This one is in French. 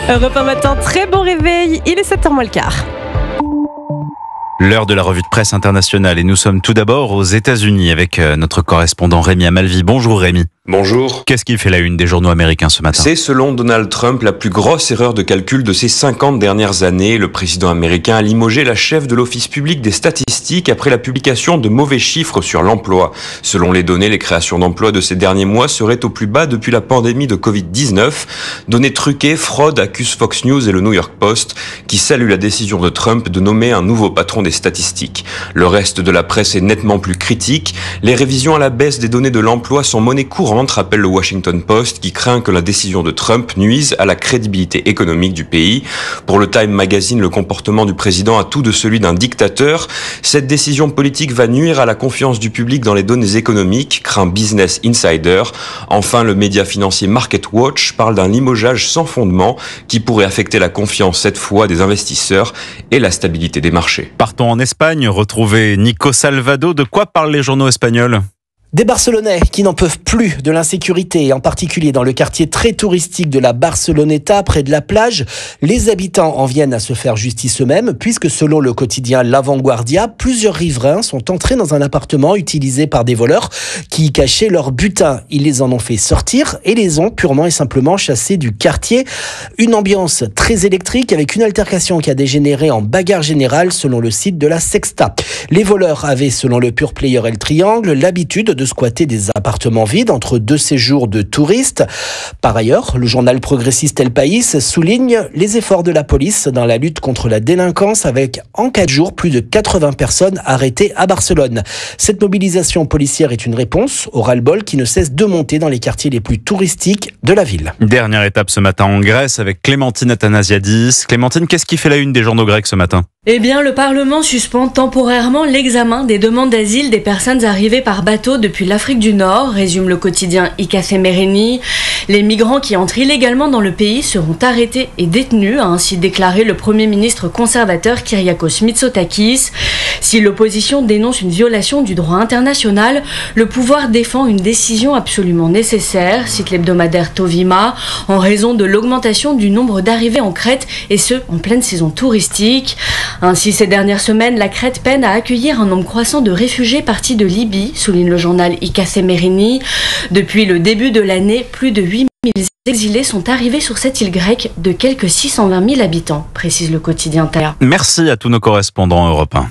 Europe 1 matin, très bon réveil, il est 7h moins le quart. L'heure de la revue de presse internationale et nous sommes tout d'abord aux États-Unis avec notre correspondant Rémi Amalvi. Bonjour Rémi. Bonjour. Qu'est-ce qui fait la une des journaux américains ce matin ? C'est selon Donald Trump la plus grosse erreur de calcul de ces 50 dernières années. Le président américain a limogé la chef de l'Office public des statistiques après la publication de mauvais chiffres sur l'emploi. Selon les données, les créations d'emplois de ces derniers mois seraient au plus bas depuis la pandémie de Covid-19. Données truquées, fraude, accusent Fox News et le New York Post qui saluent la décision de Trump de nommer un nouveau patron des statistiques. Le reste de la presse est nettement plus critique. Les révisions à la baisse des données de l'emploi sont monnaie courante, rappelle le Washington Post, qui craint que la décision de Trump nuise à la crédibilité économique du pays. Pour le Time Magazine, le comportement du président a tout de celui d'un dictateur. Cette décision politique va nuire à la confiance du public dans les données économiques, craint Business Insider. Enfin, le média financier Market Watch parle d'un limogeage sans fondement qui pourrait affecter la confiance cette fois des investisseurs et la stabilité des marchés. Partons en Espagne, retrouver Nico Salvado. De quoi parlent les journaux espagnols ? Des Barcelonais qui n'en peuvent plus de l'insécurité, en particulier dans le quartier très touristique de la Barceloneta, près de la plage. Les habitants en viennent à se faire justice eux-mêmes, puisque selon le quotidien La Vanguardia, plusieurs riverains sont entrés dans un appartement utilisé par des voleurs qui y cachaient leur butin. Ils les en ont fait sortir et les ont purement et simplement chassés du quartier. Une ambiance très électrique avec une altercation qui a dégénéré en bagarre générale selon le site de la Sexta. Les voleurs avaient, selon le pure player El Triangle, l'habitude de squatter des appartements vides entre deux séjours de touristes. Par ailleurs, le journal progressiste El País souligne les efforts de la police dans la lutte contre la délinquance avec, en 4 jours, plus de 80 personnes arrêtées à Barcelone. Cette mobilisation policière est une réponse au ras-le-bol qui ne cesse de monter dans les quartiers les plus touristiques de la ville. Dernière étape ce matin en Grèce avec Clémentine Athanasiadis. Clémentine, qu'est-ce qui fait la une des journaux grecs ce matin ? Eh bien, le Parlement suspend temporairement l'examen des demandes d'asile des personnes arrivées par bateau depuis l'Afrique du Nord, résume le quotidien Ikasse Merini. Les migrants qui entrent illégalement dans le pays seront arrêtés et détenus, a ainsi déclaré le Premier ministre conservateur Kyriakos Mitsotakis. Si l'opposition dénonce une violation du droit international, le pouvoir défend une décision absolument nécessaire, cite l'hebdomadaire Tovima, en raison de l'augmentation du nombre d'arrivées en Crète, et ce, en pleine saison touristique. Ainsi, ces dernières semaines, la Crète peine à accueillir un nombre croissant de réfugiés partis de Libye, souligne le journal Ikasse Merini. Depuis le début de l'année, plus de 8 000 exilés sont arrivés sur cette île grecque de quelques 620 000 habitants, précise le quotidien Terre. Merci à tous nos correspondants européens.